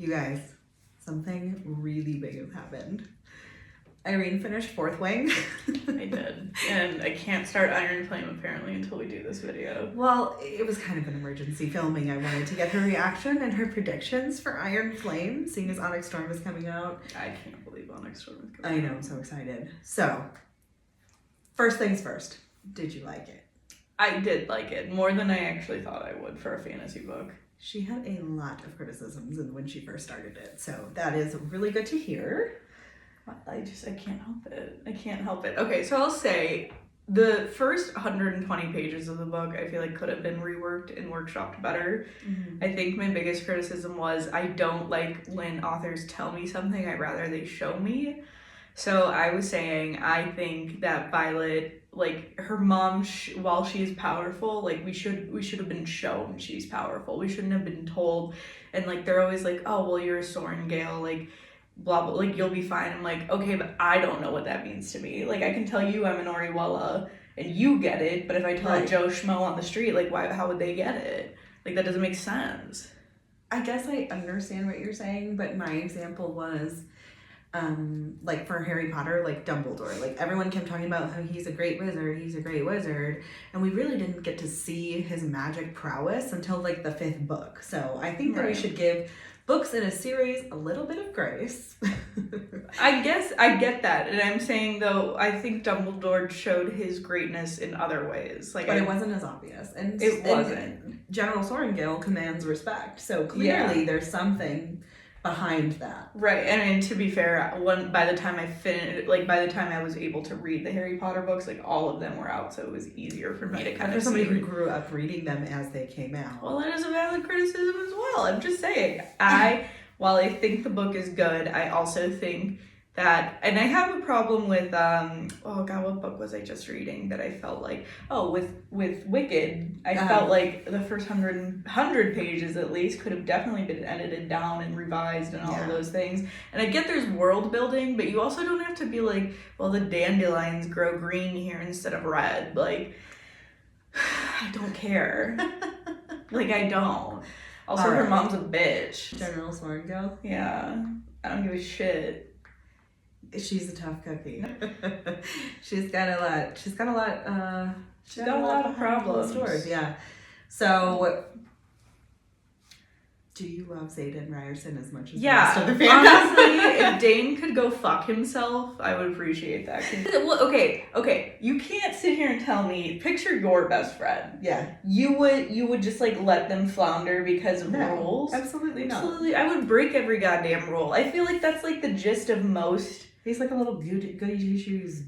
You guys, something really big has happened. Irene finished Fourth Wing. I did. And I can't start Iron Flame apparently until we do this video. Well, it was kind of an emergency filming. I wanted to get her reaction and her predictions for Iron Flame, seeing as Onyx Storm is coming out. I can't believe Onyx Storm is coming I know, I'm so excited. So, first things first, did you like it? I did like it, more than I actually thought I would for a fantasy book. She had a lot of criticisms when she first started it, so that is really good to hear. I can't help it. I can't help it. Okay, so I'll say the first 120 pages of the book I feel like could have been reworked and workshopped better. Mm-hmm. I think my biggest criticism was I don't like when authors tell me something, I'd rather they show me. So I was saying I think that Violet, like her mom, while she is powerful, like we should have been shown she's powerful. We shouldn't have been told. And like they're always like, oh well, you're a Sorengale, like blah blah, like you'll be fine. I'm like, okay, but I don't know what that means to me. Like I can tell you I'm an Oriwella and you get it, but if I tell a Joe Schmo on the street, like how would they get it? Like that doesn't make sense. I guess I understand what you're saying, but my example was like for Harry Potter, like Dumbledore, like everyone kept talking about how he's a great wizard, and we really didn't get to see his magic prowess until like the 5th book. So I think that we should give books in a series a little bit of grace. I guess I get that, and I'm saying though I think Dumbledore showed his greatness in other ways, like but it wasn't as obvious, and it wasn't. And General Sorengale commands respect, so clearly there's something behind that. Right, and I mean, to be fair, by the time I was able to read the Harry Potter books, like all of them were out, so it was easier for me to kind of for somebody who grew up reading them as they came out. Well, that is a valid criticism as well. I'm just saying, while I think the book is good, I also think that, and I have a problem with, oh god, what book was I just reading that I felt like, with Wicked, I felt like the first 100 pages at least could have definitely been edited down and revised and all of those things. And I get there's world building, but you also don't have to be like, well, the dandelions grow green here instead of red. Like, I don't care. Like, I don't. Also, her mom's a bitch. General Sorengale? Yeah. I don't give a shit. She's a tough cookie. She's got a lot of problems. Doors. Yeah. So, do you love Xaden Ryerson as much as the rest of the family? Honestly, if Dane could go fuck himself, I would appreciate that. Well, okay. You can't sit here and tell me, picture your best friend. Yeah. You would just like let them flounder because of rules? Absolutely not. Absolutely. I would break every goddamn rule. I feel like that's like the gist of most. He's like a little goody two-shoes.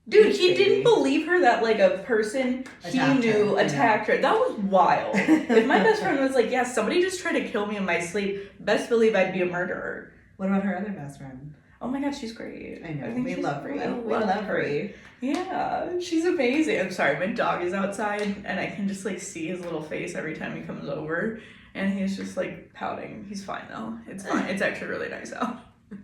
Dude, he didn't believe her that like a person he knew attacked her. That was wild. If my best friend was like, yeah, somebody just tried to kill me in my sleep, best believe I'd be a murderer. What about her other best friend? Oh my god, she's great. I know. We love her. We love her. Yeah, she's amazing. I'm sorry, my dog is outside and I can just like see his little face every time he comes over. And he's just like pouting. He's fine though. It's fine. It's actually really nice out.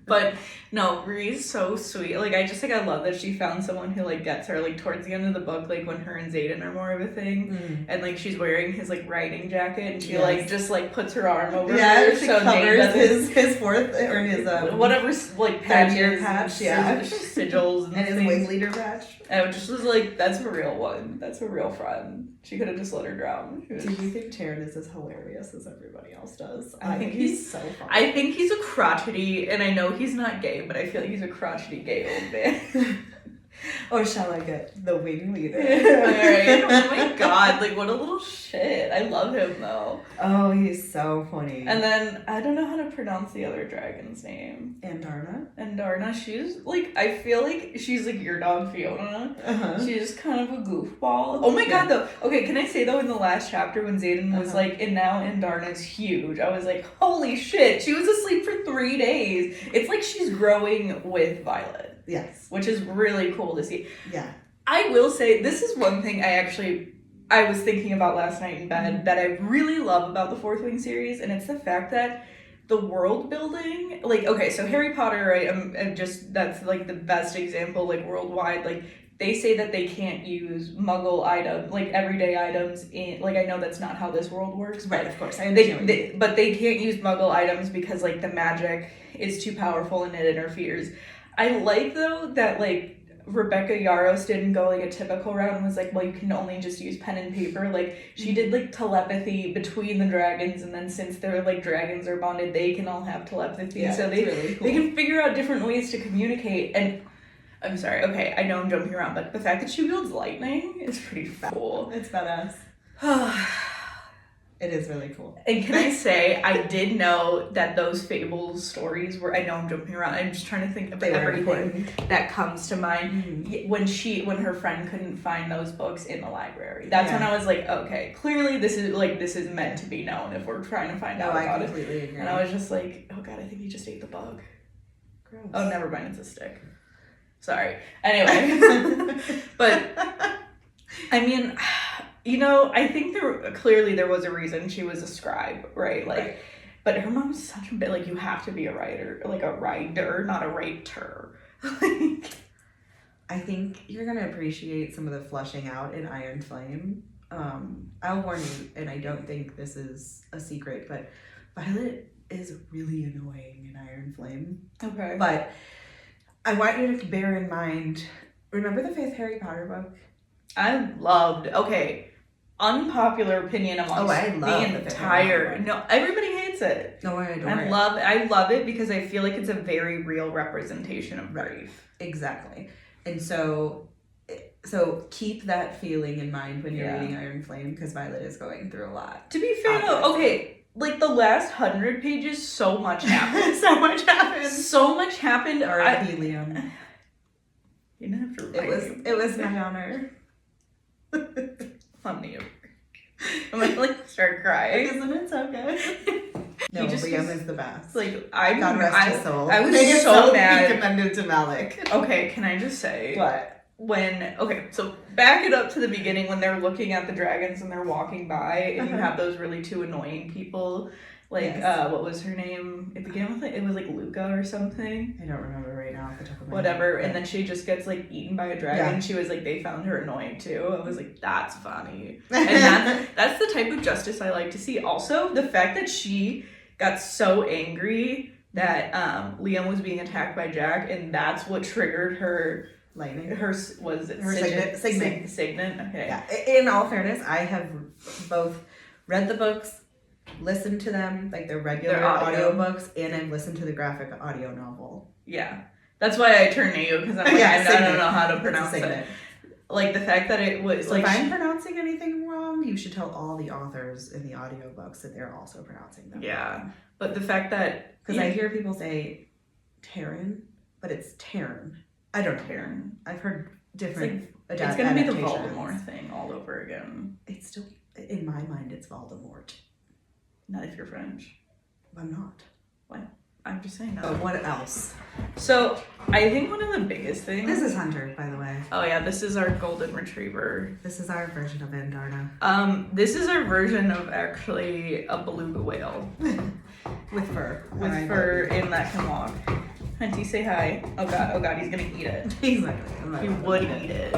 But no, Bree's so sweet. Like I love that she found someone who like gets her like towards the end of the book, like when her and Xaden are more of a thing, and like she's wearing his like riding jacket and she like just like puts her arm over her, she covers his fourth or his whatever like patches, patch, sigils and his wing leader patch. And it just was like, that's a real one. That's a real friend. She could have just let her drown. Do you think Taran is as hilarious as everybody else does? I think he's so funny. I think he's a crotchety, and I know he's not gay, but I feel like he's a crotchety gay old man. Or shall I get the wing leader? Right. Oh my god, like what a little shit. I love him though. Oh, he's so funny. And then I don't know how to pronounce the other dragon's name. Andarna. She's like, I feel like she's like your dog Fiona. She's kind of a goofball. Oh my god though. Okay, can I say though in the last chapter when Xaden was like, and now Andarna's huge, I was like, holy shit, she was asleep for 3 days. It's like she's growing with Violet. Yes. Which is really cool to see. Yeah. I will say, this is one thing I was thinking about last night in bed that I really love about the Fourth Wing series, and it's the fact that the world building, like, okay, so Harry Potter, right, I'm just, that's like the best example, like worldwide, like they say that they can't use Muggle items, like everyday items in, like I know that's not how this world works, but Right, of course. I understand. but they can't use Muggle items because like the magic is too powerful and it interferes. I like though that like Rebecca Yarros didn't go like a typical route and was like, well, you can only just use pen and paper. Like she did like telepathy between the dragons, and then since their like dragons are bonded, they can all have telepathy. Yeah, so really cool. they can figure out different ways to communicate. And I'm sorry, okay, I know I'm jumping around, but the fact that she wields lightning is pretty cool. It's badass. It is really cool. And can I say, I did know that those Fables stories were, I know I'm jumping around, I'm just trying to think of everything that comes to mind. Mm-hmm. When her friend couldn't find those books in the library. That's when I was like, okay, clearly this is meant to be known if we're trying to find out about I completely agree. And I was just like, oh god, I think he just ate the bug. Gross. Oh, never mind, it's a stick. Sorry. Anyway. But, I mean... You know, I think there was a reason she was a scribe, right? Like, right. But her mom's such a bit like you have to be a writer, like a writer, not a writer. Like, I think you're gonna appreciate some of the fleshing out in Iron Flame. I'll warn you, and I don't think this is a secret, but Violet is really annoying in Iron Flame. Okay. But I want you to bear in mind. Remember the fifth Harry Potter book? Unpopular opinion amongst the entire. No, everybody hates it. No, I adore it. I love it because I feel like it's a very real representation of grief. Exactly. And so keep that feeling in mind when you're reading Iron Flame, because Violet is going through a lot. To be fair though, okay, like the last 100 pages, so much happened. So much happened. R.I.P. Liam. You didn't have to write it was my honor. Funny. I'm like start crying. Isn't it so good? No, Liam is the best. Like God rest his soul. I was so mad. He commended to Malik. Okay, can I just say what? So back it up to the beginning when they're looking at the dragons and they're walking by and you have those really two annoying people. Like, what was her name? It began with, it was like Luca or something. I don't remember right now off the top of my Whatever. head. And then she just gets like eaten by a dragon. She was like, they found her annoying too. I was like, that's funny. And that's the type of justice I like to see. Also, the fact that she got so angry that Liam was being attacked by Jack, and that's what triggered her lightning. Her signet. Okay. Yeah. In all fairness, I have both read the books, listened to them, like their regular audiobooks, and I've listened to the graphic audio novel. Yeah. That's why I turned to you, because I'm like, I don't know how to pronounce it. Like the fact that it was like... If I'm pronouncing anything wrong, you should tell all the authors in the audiobooks that they're also pronouncing them. Yeah. But the fact that... Because I hear people say Terran, but it's Terran. I don't know. Terran. I've heard different it's going to be the Voldemort thing all over again. It's still... In my mind, it's Voldemort. Not if you're French. I'm not. What? I'm just saying that. Oh, what else? So, I think one of the biggest things... This is Hunter, by the way. Oh yeah, this is our golden retriever. This is our version of Andarna. This is our version of actually a beluga whale. With fur. With fur and that can walk. Hunty, say hi. Oh god, he's gonna eat it. He's not gonna. He would eat it.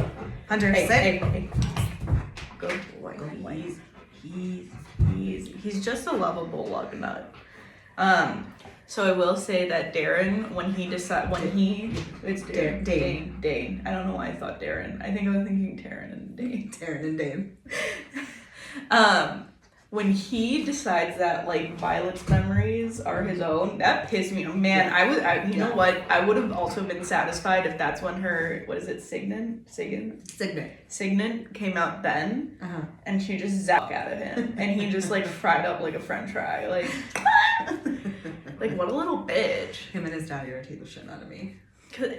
Hunter, sit. Hey. Good boy. He's just a lovable lug nut. So I will say that Darren, it's Dane. I don't know why I thought Darren. I think I was thinking Taryn and Dane. Taryn and Dane. When he decides that like Violet's memories are his own, that pissed me off. Man, you know what? I would have also been satisfied if that's when her, what is it, Signet came out then, and she just zapped out of him, and he just like fried up like a French fry, like what a little bitch. Him and his dad irritate the shit out of me.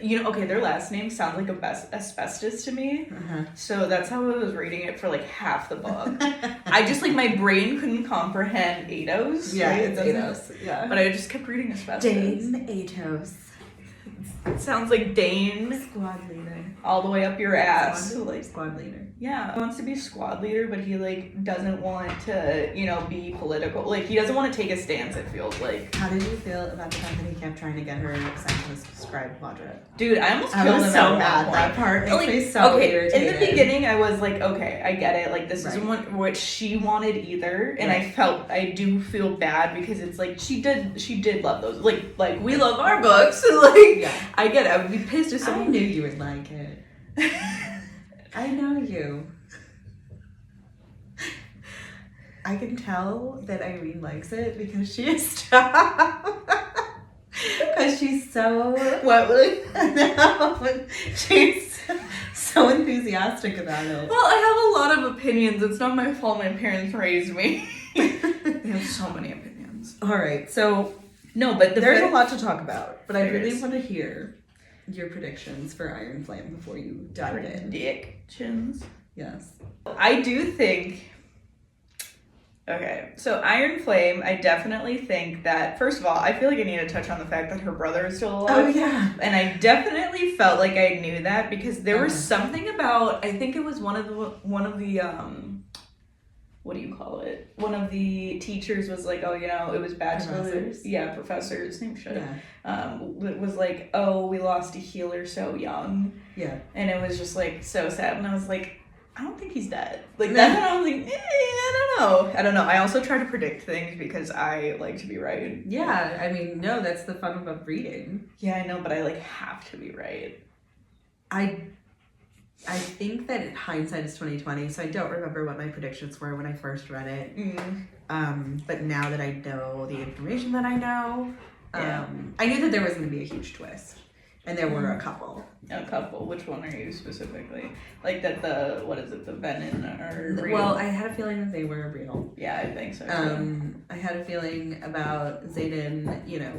You know, okay, their last name sounds like asbestos to me, so that's how I was reading it for like half the book. I just like my brain couldn't comprehend Atos. Yeah, right? It's Atos. Yeah, but I just kept reading asbestos. Dane Atos. Sounds like Dane Squad leader. all the way up your ass. Squad leader. Yeah, he wants to be squad leader, but he like doesn't want to, be political. Like he doesn't want to take a stance. It feels like. How did you feel about the fact that he kept trying to get her sent to the scribe quadrant? Dude, I almost I killed was him so at mad. one That point. part makes me so irritated. In the beginning, I was like, okay, I get it. Like this Right. isn't what she wanted either, and Right. I do feel bad because it's like she did love those. Like we love our books. Like Yeah. I get it. I would be pissed if I someone knew you would like it. I know you. I can tell that Irene likes it because she is because she's so What? no, she's so enthusiastic about it. Well, I have a lot of opinions. It's not my fault my parents raised me. They have so many opinions. All right, so No, but there's a lot to talk about, but I There really is. want to hear your predictions for Iron Flame before you dive in. predictions. Yes. I do think. Okay, so Iron Flame, I definitely think that, first of all, I feel like I need to touch on the fact that her brother is still Oh alive. yeah. And I definitely felt like I knew that because there was Uh-huh. something about, I think it was one of the what do you call it? One of the teachers was like, oh, it was bad to Professors? Yeah, professors, same shit. Yeah. It was like, oh, we lost a healer so young. Yeah. And it was just like so sad. And I was like, I don't think he's dead. Like that's when I was like, I don't know. I also try to predict things because I like to be right. Yeah, I mean, no, that's the fun about reading. Yeah, I know, but I like have to be right. I think that hindsight is 2020, so I don't remember what my predictions were when I first read it. But now that I know the information that I know, Yeah. I knew that there was going to be a huge twist, and there were a couple. A couple. Which one are you specifically? Like that the venom are real? Well, I had a feeling that they were real. Yeah, I think so too. I had a feeling about Zayden,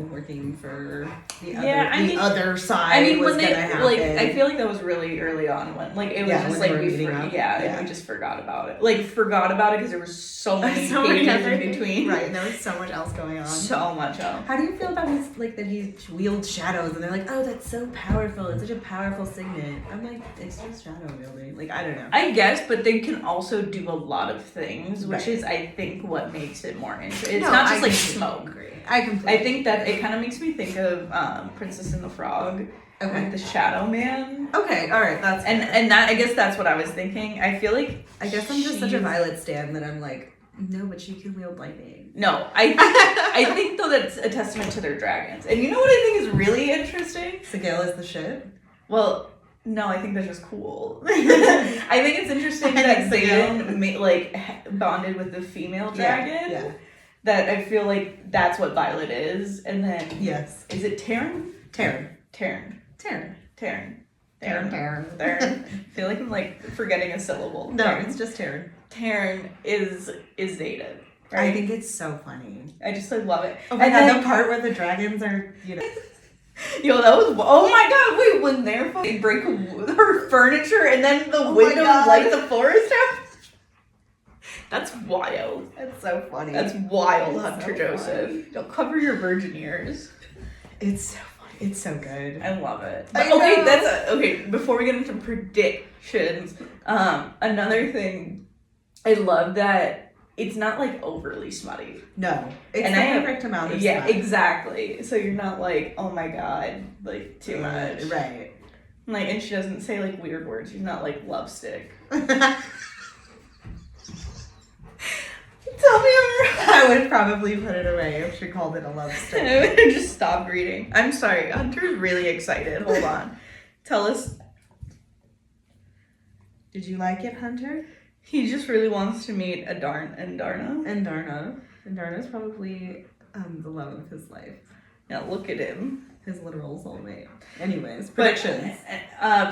working for the other, Yeah, I mean- other side. I mean, was when they gonna happen. like, I feel like that was really early on when, like, it was Yeah, just when like they were we, meeting up. yeah, Yeah. we just forgot about it. Like, forgot about it because there were so many So many pages other in things. between. Right, and there was so much else going on. So much else. How do you feel about that he wields shadows, and they're like, oh, that's so powerful. It's such a powerful signet. I'm like, it's just shadow wielding. Like, I don't know. I guess, but they can also do a lot of things, which Right. is, I think, what makes it more interesting. It's No, not I just like completely smoke. agree. I completely I think that it kind of makes me think of Princess and the Frog, Okay. like the Shadow Man, Okay, all right, that's and that I guess that's what I was thinking. I feel like I guess I'm just such a she's- Violet stan that I'm like, no, but she can wield lightning. No, I think though that's a testament to their dragons. And you know what I think is really interesting? Sigil is the shit. Well, no, I think that's just cool. I think it's interesting I that think Zayden bonded with the female dragon. Yeah. That I feel like that's what Violet is. And then Yes. is it Taryn? Taryn. Taryn. Taryn. Taryn. Taryn. Taryn. I feel like I'm like forgetting a syllable. No, Taryn. it's just Taryn. Taryn is Zayden. I Right? think it's so funny. I just like love it. Oh my And god, then- the part where the dragons are, Yo, that was, oh my god, wait, when they're fucking break her furniture and then the Oh my windows God. light the forest up? That's wild. it's so funny. That's wild, It's Hunter so Joseph. funny. Don't cover your virgin ears. It's so funny. It's so good. I love it. I Okay, know. okay, before we get into predictions, another thing, I love that it's not like overly smutty. No, it's And the I have- perfect amount of Yeah, stuff. exactly. So you're not like, oh my god, like too much. Right. Like, and she doesn't say like weird words. She's not like love stick. Tell me I'm right. I would probably put it away if she called it a love stick. I would have just stopped reading. I'm sorry. Hunter's really excited. Hold on. Tell us. Did you like it, Hunter? He just really wants to meet Darna. And Darna. And Darna's probably the love of his life. Now look at him. His literal soulmate. Anyways, But, predictions.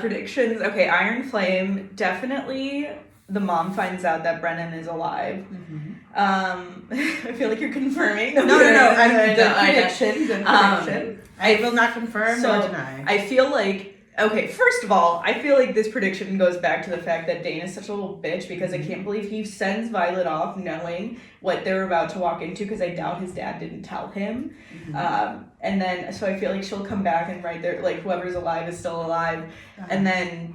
predictions. Okay, Iron Flame. Definitely the mom finds out that Brennan is alive. I feel like you're confirming. No. I'm I good know. prediction. Good prediction. I will not confirm so nor deny. I feel like Okay, first of all, I feel like this prediction goes back to the fact that Dane is such a little bitch because I can't believe he sends Violet off knowing what they're about to walk into because I doubt his dad didn't tell him. And then, so I feel like she'll come back and right there, like whoever's alive is still alive. And then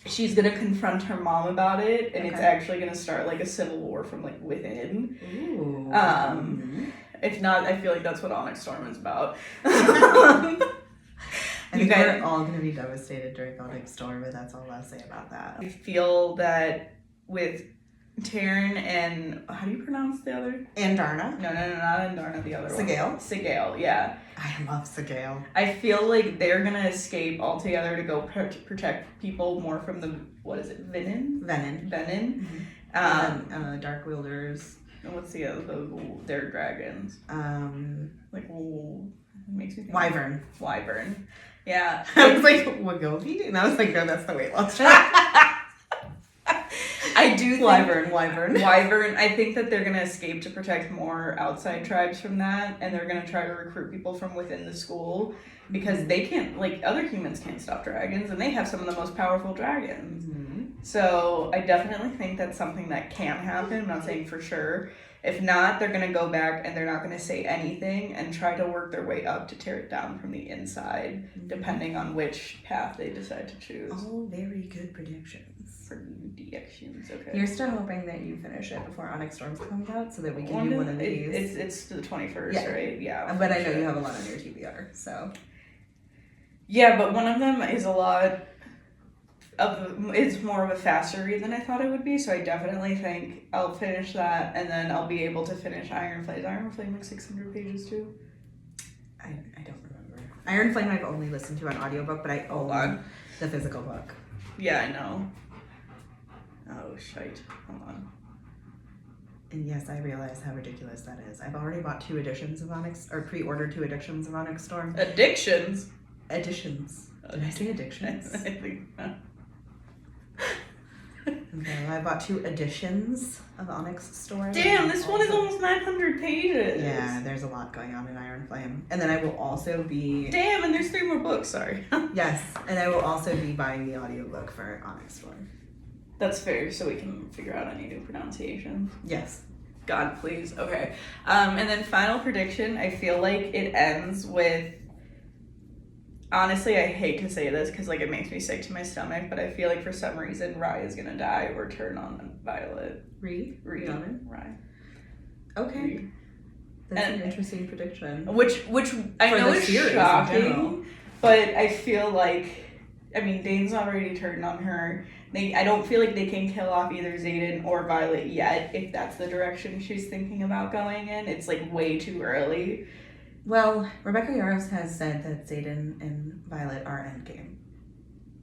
she's gonna confront her mom about it, and it's actually gonna start like a civil war from like within. Ooh. If not, I feel like that's what Onyx Storm is about. I think we're all going to be devastated during Onyx Storm, but that's all I'll say about that. I feel that with Taryn and, how do you pronounce the other? Andarna? No, not Andarna, the other Sigale? one. Sigale, yeah. I love Sigale. I feel like they're going to escape altogether to go protect people more from the, what is it, Venin? Dark Wielders. And what's the other, they're dragons. Makes me think Wyvern. Yeah. I was like, Wagovi? And I was like, no, that's the weight loss track. I do think Wyvern. I think that they're gonna escape to protect more outside tribes from that, and they're gonna try to recruit people from within the school because they can't, like, other humans can't stop dragons, and they have some of the most powerful dragons. So I definitely think that's something that can happen. I'm not saying for sure. If not, they're gonna go back and they're not gonna say anything and try to work their way up to tear it down from the inside, depending on which path they decide to choose. All very good predictions. Predictions, okay. You're still hoping that you finish it before Onyx Storms comes out so that we can do one of these. It's the 21st, right? Yeah. But I know you have a lot on your TBR, so. Yeah, but one of them is it's more of a faster read than I thought it would be, so I definitely think I'll finish that, and then I'll be able to finish Iron Flame. Is Iron Flame like 600 pages too? I don't remember. Iron Flame I've only listened to on audiobook, but I own the physical book. Yeah, I know. Oh, shite. Hold on. And yes, I realize how ridiculous that is. I've already bought 2 editions of Onyx, or pre-ordered 2 editions of Onyx Storm. Editions? Did I say addictions? I think so. Okay, I bought 2 editions of Onyx Storm. Damn, this one is almost 900 pages. Yeah, there's a lot going on in Iron Flame. And then I will also be... Damn, and there's 3 more books, sorry. Yes, and I will also be buying the audiobook for Onyx Storm. That's fair, so we can figure out any new pronunciations. Yes. God, please. Okay. And then final prediction, I feel like it ends with... Honestly, I hate to say this because like it makes me sick to my stomach, but I feel like for some reason Rye is gonna die or turn on Violet. Rye. Okay. That's an interesting prediction. Which I know is shocking, but I feel like, I mean, Dane's already turned on her. I don't feel like they can kill off either Xaden or Violet yet if that's the direction she's thinking about going in. It's like way too early. Well, Rebecca Yarros has said that Xaden and Violet are endgame.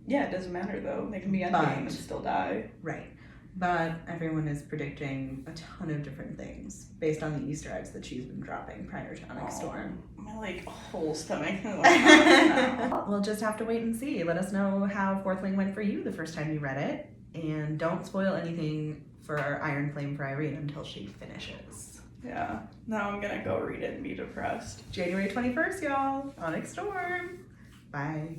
Yeah, it doesn't matter though. They can be endgame and still die. Right. But everyone is predicting a ton of different things based on the Easter eggs that she's been dropping prior to Onyx Storm. My whole stomach. We'll just have to wait and see. Let us know how Fourth Wing went for you the first time you read it. And don't spoil anything for Iron Flame for Irene until she finishes. Yeah. Now I'm gonna go read it and be depressed. January 21st, y'all. Onyx Storm. Bye.